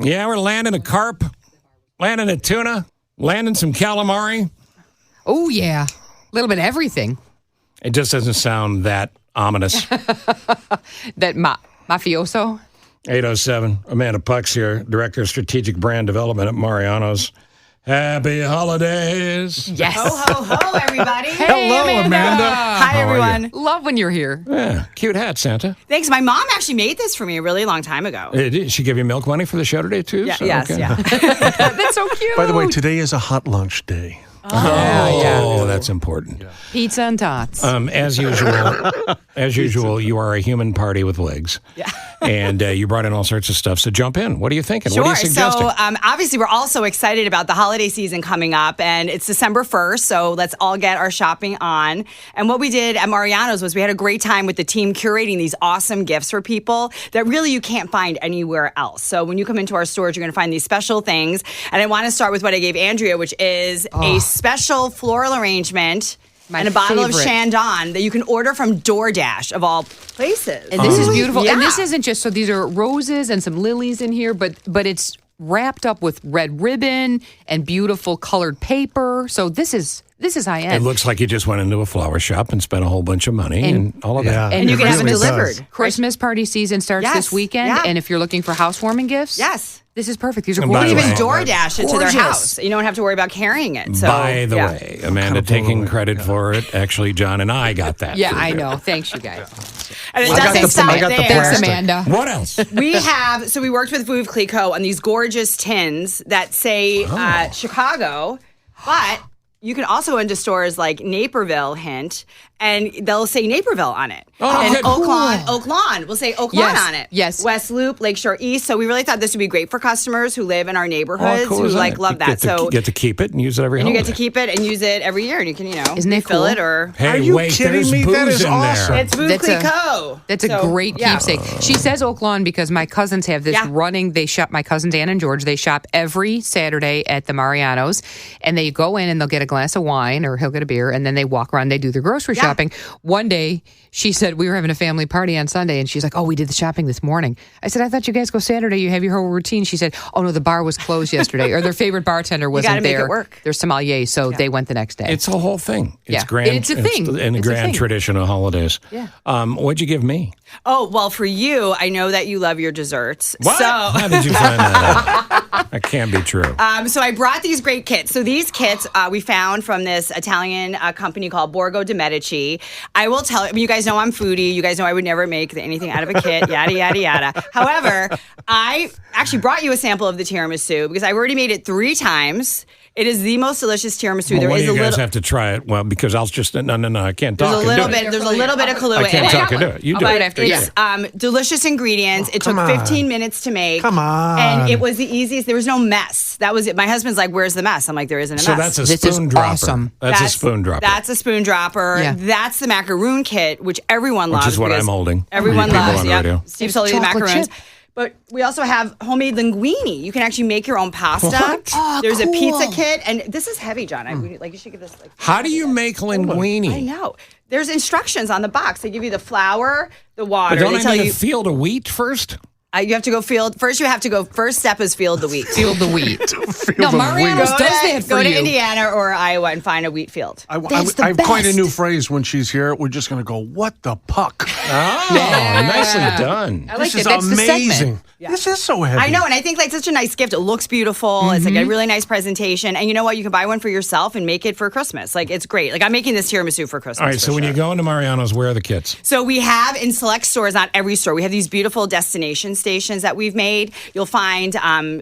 Yeah, we're landing a carp, landing a tuna, landing some calamari. Oh, yeah. A little bit of everything. It just doesn't sound that ominous. That mafioso? 807, Amanda Puck's here, Director of Strategic Brand Development at Mariano's. Happy holidays. Yes. Ho, ho, ho, everybody. Hey, Hello, Amanda. Hi, everyone. Love when you're here. Yeah, cute hat, Santa. Thanks. My mom actually made this for me a really long time ago. Did she give you milk money for the show today, too? Yeah, So, yes, okay. yeah. That's so cute. By the way, today is a hot lunch day. Oh, that's important. Pizza and tots. As usual, you are a human party with legs. Yeah. And you brought in all sorts of stuff. So jump in. What are you thinking? Sure. What are you suggesting? So obviously, we're all so excited about the holiday season coming up, and it's December 1st. So let's all get our shopping on. And what we did at Mariano's was we had a great time with the team curating these awesome gifts for people that really you can't find anywhere else. So when you come into our stores, you're going to find these special things. And I want to start with what I gave Andrea, which is a special floral arrangement. My and a bottle of favorite. Chandon that you can order from DoorDash of all places. And this is beautiful. Yeah. And this isn't just, so these are roses and some lilies in here, but it's wrapped up with red ribbon and beautiful colored paper. So this is high-end. It looks like you just went into a flower shop and spent a whole bunch of money and all of that. And you can have it really delivered. does. Christmas party season starts Yes. this weekend. Yeah. And if you're looking for housewarming gifts, Yes. this is perfect. These are And by You the can gorgeous. even way- DoorDash it to their Gorgeous. house. You don't have to worry about carrying it. So, By the yeah. way, Amanda Kind of blown taking away. credit for it. Actually, John and I got that. Yeah, for I you. know. Thanks, you guys. And it I got doesn't the- stop I got the there. Thanks, plastic. Amanda. What else? We worked with Veuve Clicquot on these gorgeous tins that say Chicago, but you can also go into stores like Naperville, hint, and they'll say Naperville on it. Oh, and good. Oak Lawn will say Oak Lawn Yes, on it. yes. West Loop, Lakeshore East. So we really thought this would be great for customers who live in our neighborhoods cool who is that? love You that. Get to, So get to keep it and use it every and you holiday. get to keep it and use it every year, and you can Isn't it refill cool? it or. Hey, Are you wait, kidding there's me? booze That is in awesome. there. It's Veuve That's a- Clicquot. That's a So, great yeah. keepsake. She says Oak Lawn because my cousins have this Yeah. running. They shop, my cousin Dan and George, they shop every Saturday at the Mariano's, and they go in and they'll get a glass of wine or he'll get a beer, and then they walk around, they do their grocery shopping. One day, she said, we were having a family party on Sunday, and she's like, oh, we did the shopping this morning. I said, I thought you guys go Saturday. You have your whole routine. She said, oh, no, the bar was closed yesterday, or their favorite bartender wasn't gotta make there. it work. They're sommelier, so they went the next day. It's a whole thing. It's Yeah. grand. It's a thing. in the It's a grand thing. tradition of holidays. Yeah. What'd you give me? Oh, well, for you, I know that you love your desserts. What? So. How did you find that out? That can't be true. So I brought these great kits. So these kits we found from this Italian company called Borgo de Medici. I will tell you, you guys know I'm foodie. You guys know I would never make anything out of a kit, yada, yada, yada. However, I actually brought you a sample of the tiramisu because I've already made it 3 times. It is the most delicious tiramisu. Well, There one is of a you guys little. have to try it. Well, because I'll just no, I can't There's talk a little and do bit. it. There's a little bit of Kahlua I in can't it. talk and do it. You do But it. after, it's delicious ingredients. It took come 15 minutes to make. Come on. And it was the easiest. There was no mess. That was it. My husband's like, "Where's the mess?" I'm like, "There isn't a So mess." that's a This is spoon dropper. awesome. That's a spoon dropper. That's a spoon dropper. Yeah. That's the macaroon kit, which everyone loves. Which is what because I'm holding. Everyone People loves. on the Yep. radio. Steve It's told you the chocolate macaroons. chip. But we also have homemade linguine. You can actually make your own pasta. What? Oh, There's a cool. pizza kit, and this is heavy, John. You should give this. How do you make linguine? I know. There's instructions on the box. They give you the flour, the water. But don't they I tell need you a field of wheat first? you have to go field. First, you have to go. First step is field the wheat. Field the wheat. No, of Mariano's Go does to- that for Go to you. Indiana or Iowa and find a wheat field. That's the I've coined a best. new phrase when she's here. We're just going to go, what the puck? Oh, nicely done. I like This it. is That's the segment. amazing. This is so heavy. I know, and I think like such a nice gift. It looks beautiful. It's like a really nice presentation, and you know what? You can buy one for yourself and make it for Christmas. Like it's great. Like I'm making this tiramisu for Christmas. All right, so for when sure. you go into Mariano's, where are the kits? So we have in select stores, not every store, we have these beautiful destination stations that we've made. You'll find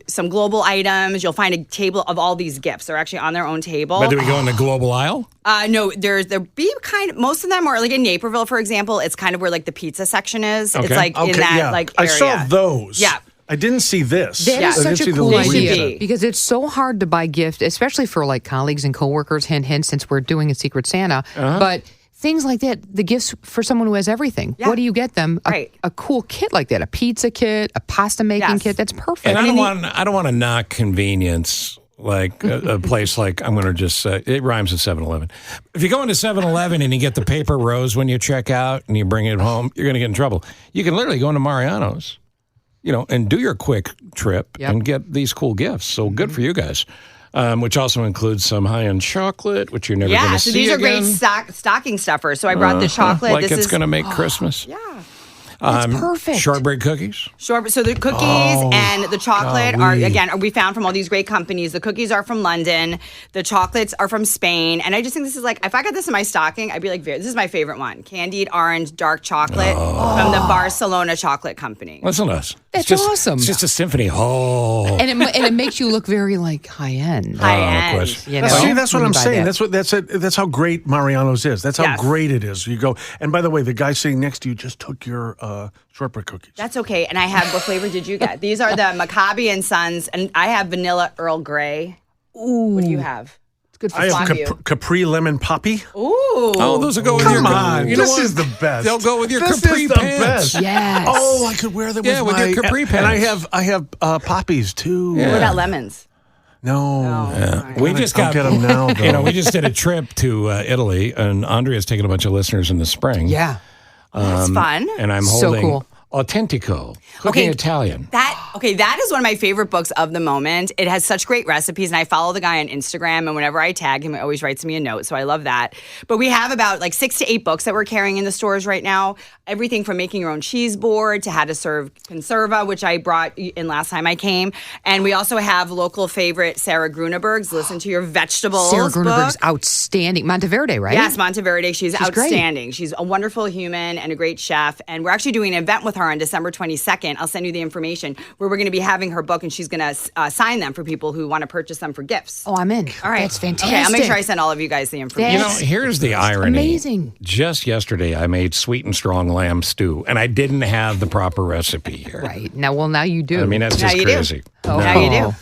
some global items. You'll find a table of all these gifts. They're actually on their own table. But do we go in the global aisle? No, there be kind of, most of them are like in Naperville, for example. It's kind of where like the pizza section is. Okay. It's like in that like area. I saw those. Yeah. I didn't see this. That Yeah. is I didn't such see a the cool They should linguine. idea be. because it's so hard to buy gifts, especially for like colleagues and coworkers. Hint, hint. Since we're doing a Secret Santa, but things like that, the gifts for someone who has everything. Yeah. What do you get them? Right. A cool kit like that, a pizza kit, a pasta making Yes. kit. That's perfect. And I don't want to knock convenience. Like a place like, I'm going to just say, it rhymes with 7-Eleven. If you go into 7-Eleven and you get the paper rose when you check out and you bring it home, you're going to get in trouble. You can literally go into Mariano's and do your quick trip and get these cool gifts. So good for you guys. Which also includes some high-end chocolate, which you're never going to see these are again. great stocking stuffers. So I brought the chocolate. Like it's going to make Christmas. Yeah. It's perfect. Shortbread cookies. So the cookies and the chocolate we found from all these great companies. The cookies are from London. The chocolates are from Spain. And I just think this is like, if I got this in my stocking, I'd be like, this is my favorite one. Candied orange dark chocolate from the Barcelona Chocolate Company. Listen to us. That's awesome. It's just a symphony. Oh. And it makes you look very like high end. High end. See, that's what I'm saying. That's how great Mariano's is. That's how great it is. You go, and by the way, the guy sitting next to you just took your shortbread cookies. That's okay. And I have, what flavor did you get? These are the Maccabi and Sons, and I have vanilla Earl Grey. Ooh. What do you have? It's good for I have Capri Lemon Poppy. Ooh. Oh, those will go with your... Come on. This is the best. They'll go with your this Capri is the pants. Best. Yes. Oh, I could wear them with your Capri pants. And I have poppies, too. What about lemons? No. Yeah. We just I'll get them now, though. We just did a trip to Italy, and Andrea's taking a bunch of listeners in the spring. Yeah. That's fun. And I'm So holding cool. Autentico, Cooking Italian. That is one of my favorite books of the moment. It has such great recipes, and I follow the guy on Instagram, and whenever I tag him, he always writes me a note, so I love that. But we have about 6 to 8 books that we're carrying in the stores right now. Everything from making your own cheese board to how to serve conserva, which I brought in last time I came. And we also have local favorite Sarah Gruneberg's Listen to Your Vegetables Sarah Gruneberg's book. outstanding. Monteverde, right? Yes, Monteverde. She's outstanding. Great. She's a wonderful human and a great chef. And we're actually doing an event with her on December 22nd. I'll send you the information where we're going to be having her book, and she's going to sign them for people who want to purchase them for gifts. Oh, I'm in. All right. That's fantastic. Okay, I'll make sure I send all of you guys the information. Here's the irony. Amazing. Just yesterday, I made sweet and strong lamb stew, and I didn't have the proper recipe here. Right. Now you do. I mean, that's just crazy. Now you do.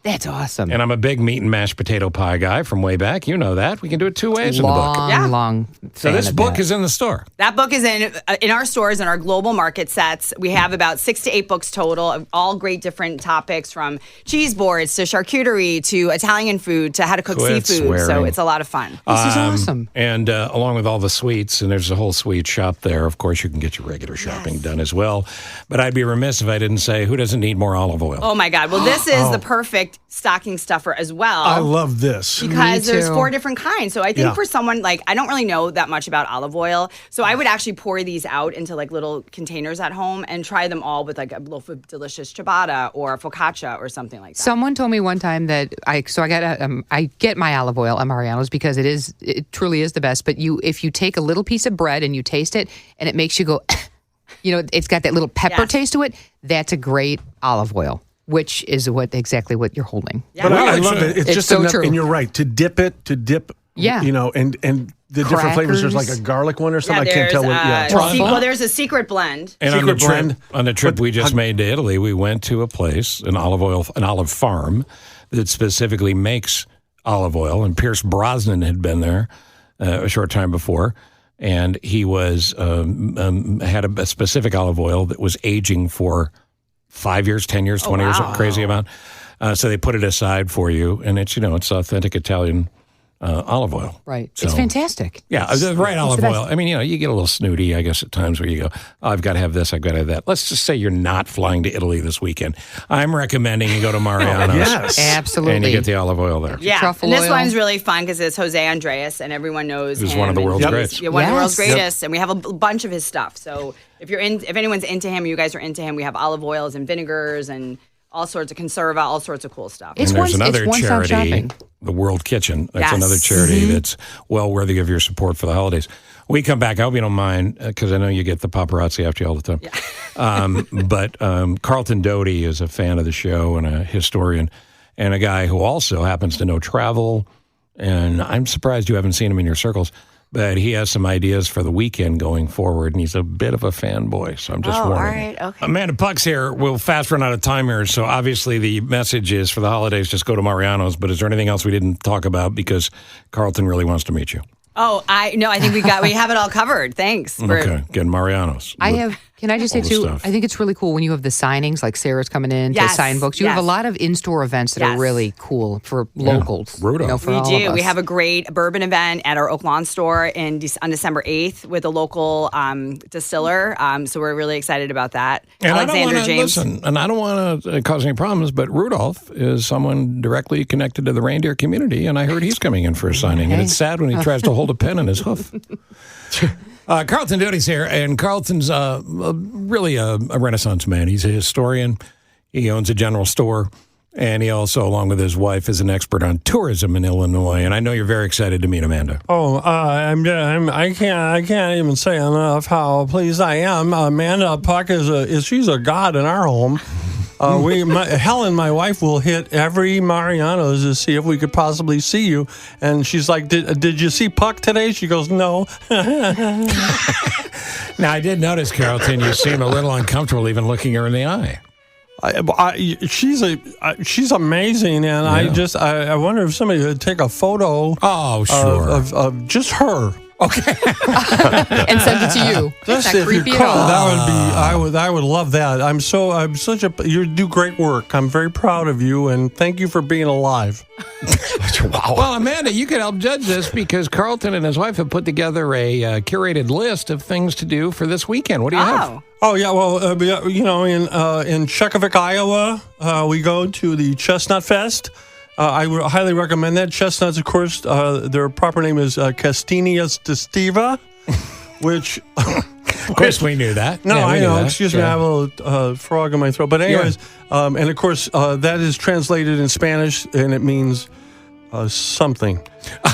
That's awesome. And I'm a big meat and mashed potato pie guy from way back. You know that. We can do it 2 ways in the book. Long. So this book is in the store. That book is in our stores, in our global market sets. We have about 6 to 8 books total, of all great different topics, from cheese boards to charcuterie to Italian food to how to cook seafood. So it's a lot of fun. This is awesome. And along with all the sweets, and there's a whole sweet shop there. Of course, you can get your regular shopping done as well. But I'd be remiss if I didn't say, who doesn't need more olive oil? Oh my God. Well, this is the perfect stocking stuffer as well. I love this. Because there's 4 different kinds. So I think for someone, I don't really know that much about olive oil. So I would actually pour these out into little containers at home and try them all with a loaf of delicious ciabatta or focaccia or something like that. Someone told me one time that I get my olive oil at Mariano's because it truly is the best. But if you take a little piece of bread and you taste it and it makes you go, it's got that little pepper taste to it. That's a great olive oil, which is exactly what you're holding. Yeah. But I love it. It's just so enough, true. and you're right, to dip. Yeah. And the different flavors. There's a garlic one or something. I can't tell what. There's a secret blend. And on the trip we just made to Italy, we went to a place, an olive farm that specifically makes olive oil. And Pierce Brosnan had been there a short time before, and he was had a specific olive oil that was aging for 5 years, 10 years, 20 years, crazy amount. So they put it aside for you, and it's authentic Italian olive oil. Right. So, it's fantastic. Yeah, the right olive oil. I mean, you get a little snooty, I guess, at times where you go, I've got to have this, I've got to have that. Let's just say you're not flying to Italy this weekend. I'm recommending you go to Mariano's. Yes. Absolutely. And you get the olive oil there. Yeah. Truffle and this oil. one's really fun because it's Jose Andres, and everyone knows Who's him. one of the world's greats. One of the world's greatest, and we have a bunch of his stuff. So if anyone's into him, you guys are into him, we have olive oils and vinegars and all sorts of conserva, all sorts of cool stuff. And there's another one-stop charity, shopping. the World Kitchen. That's another charity that's well worthy of your support for the holidays. We come back. I hope you don't mind, because I know you get the paparazzi after you all the time. Yeah. But Carlton Doty is a fan of the show and a historian, and a guy who also happens to know travel. And I'm surprised you haven't seen him in your circles. But he has some ideas for the weekend going forward, and he's a bit of a fanboy, so I'm just warning. All right, okay. Amanda Puck's here. We'll fast run out of time here, so obviously the message is for the holidays, just go to Mariano's. But is there anything else we didn't talk about because Carlton really wants to meet you? Oh, I think we have it all covered. Thanks. Okay, good. Mariano's. I have Can I just say, too, I think it's really cool when you have the signings, like Sarah's coming in to sign books. You have a lot of in-store events that are really cool for locals. Rudolph. For all of us. We have a great bourbon event at our Oak Lawn store on December 8th with a local distiller. So we're really excited about that. And Alexander James. Listen, and I don't want to cause any problems, but Rudolph is someone directly connected to the reindeer community, and I heard he's coming in for a signing. And it's sad when he tries to hold a pen in his hoof. Carlton Doty's here, and Carlton's really a Renaissance man. He's a historian. He owns a general store, and he also, along with his wife, is an expert on tourism in Illinois. And I know you're very excited to meet Amanda. I can't even say enough how pleased I am. Amanda Puck she's a god in our home. Helen, my wife, will hit every Mariano's to see if we could possibly see you. And she's like, did you see Puck today? She goes, no. Now, I did notice, Carlton, you seem a little uncomfortable even looking her in the eye. She's amazing, and I wonder if somebody would take a photo. Oh, sure. of just her. Okay. And send it to you. Just if you could, that would be. I would love that. You do great work. I'm very proud of you, and thank you for being alive. Wow. Well, Amanda, you can help judge this because Carlton and his wife have put together a curated list of things to do for this weekend. What do you have? Oh yeah, well, in Chekovic, Iowa, we go to the Chestnut Fest. I would highly recommend that. Chestnuts, of course, their proper name is Castinius d'Estiva, which... Of course, we knew that. No, I know. Excuse me, I have a little frog in my throat. But anyways, and of course, that is translated in Spanish, and it means something.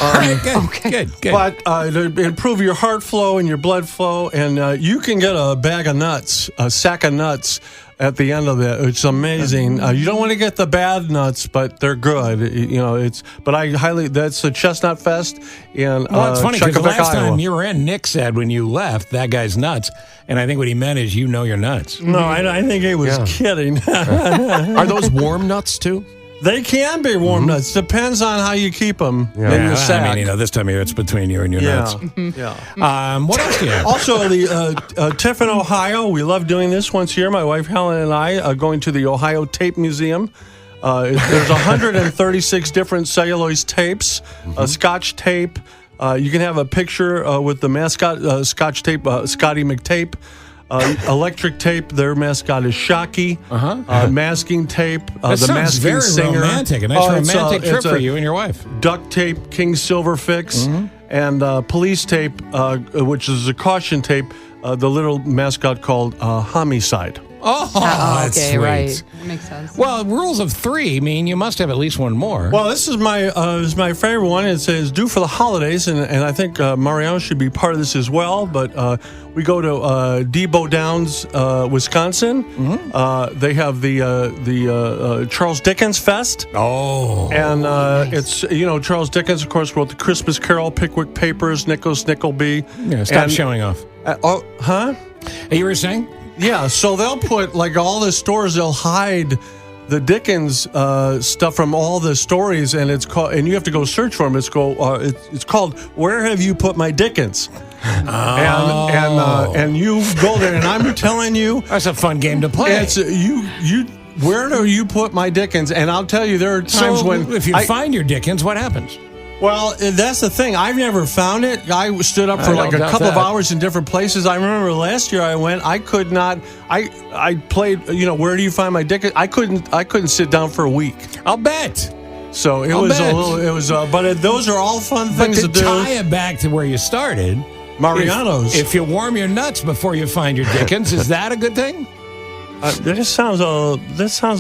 All right, good. But to improve your heart flow and your blood flow, and you can get a bag of nuts, a sack of nuts, at the end of it. It's amazing. You don't want to get the bad nuts, but they're good. That's a Chestnut Fest in it's funny because the last Iowa. time you were in, Nick said when you left, that guy's nuts. And I think what he meant is you know you're nuts. No, I think he was kidding. Are those warm nuts too? They can be warm nuts. Depends on how you keep them in your sack. I mean, this time of year, it's between you and your nuts. Yeah. What else do you have? Also, the Tiffin, Ohio. We love doing this once a year. My wife Helen and I are going to the Ohio Tape Museum. There's 136 different cellulose tapes, Scotch tape. You can have a picture with the mascot, Scotch tape, Scotty McTape. Electric tape, their mascot is Shocky. Masking tape, the masking very singer. Romantic. A nice romantic trip for you and your wife. Duct tape, King Silverfix, and police tape, which is a caution tape. The little mascot called Homicide. Oh, that's okay, sweet. Right. That makes sense. Well, rules of three mean you must have at least one more. Well, this is my favorite one. It says due for the holidays, and I think Mariano should be part of this as well. But we go to Debo Downs, Wisconsin. They have the Charles Dickens Fest. Oh, and it's Charles Dickens, of course, wrote the Christmas Carol, Pickwick Papers, Nicholas Nickleby. Yeah, stop showing off. You were saying? Yeah, so they'll put, like all the stores, they'll hide the Dickens stuff from all the stories, and it's called, and you have to go search for them. It's called "Where Have You Put My Dickens?" And you go there, and I'm telling you, that's a fun game to play. It's where do you put my Dickens? And I'll tell you, there are times when if you find your Dickens, what happens? Well, that's the thing. I've never found it. I stood up for like a couple of hours in different places. I remember last year I went. I could not. I played. Where do you find my Dickens? I couldn't sit down for a week. I'll bet. So it was a little. It was. But those are all fun things to do. Tie it back to where you started, Mariano's. If you warm your nuts before you find your Dickens, is that a good thing? This sounds a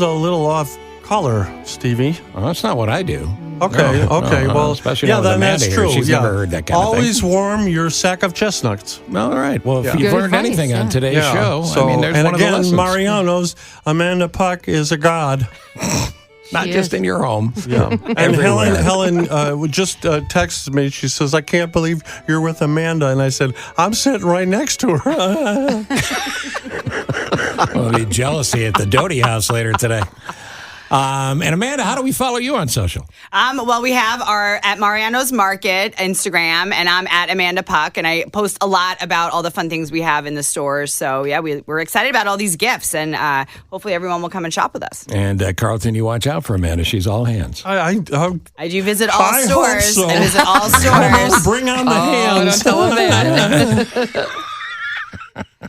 little off color, Stevie. Well, that's not what I do. Okay. Well, especially then that's true. She's never heard that kind Always of thing. warm your sack of chestnuts. All right. Well, if you've learned anything on today's show, so, there's and one again, of the lessons. Mariano's, Amanda Puck is a god. Not just in your home. Yeah. And Helen just texted me. She says, "I can't believe you're with Amanda." And I said, "I'm sitting right next to her." Well, there'll be jealousy at the Doty house later today. And Amanda, how do we follow you on social? Well, we have our at Mariano's Market Instagram, and I'm at Amanda Puck, and I post a lot about all the fun things we have in the stores. So yeah, we're excited about all these gifts, and hopefully everyone will come and shop with us. And Carlton, you watch out for Amanda. She's all hands. I do visit all I hope stores. so. I visit all stores. Bring on the hands. Don't tell them that.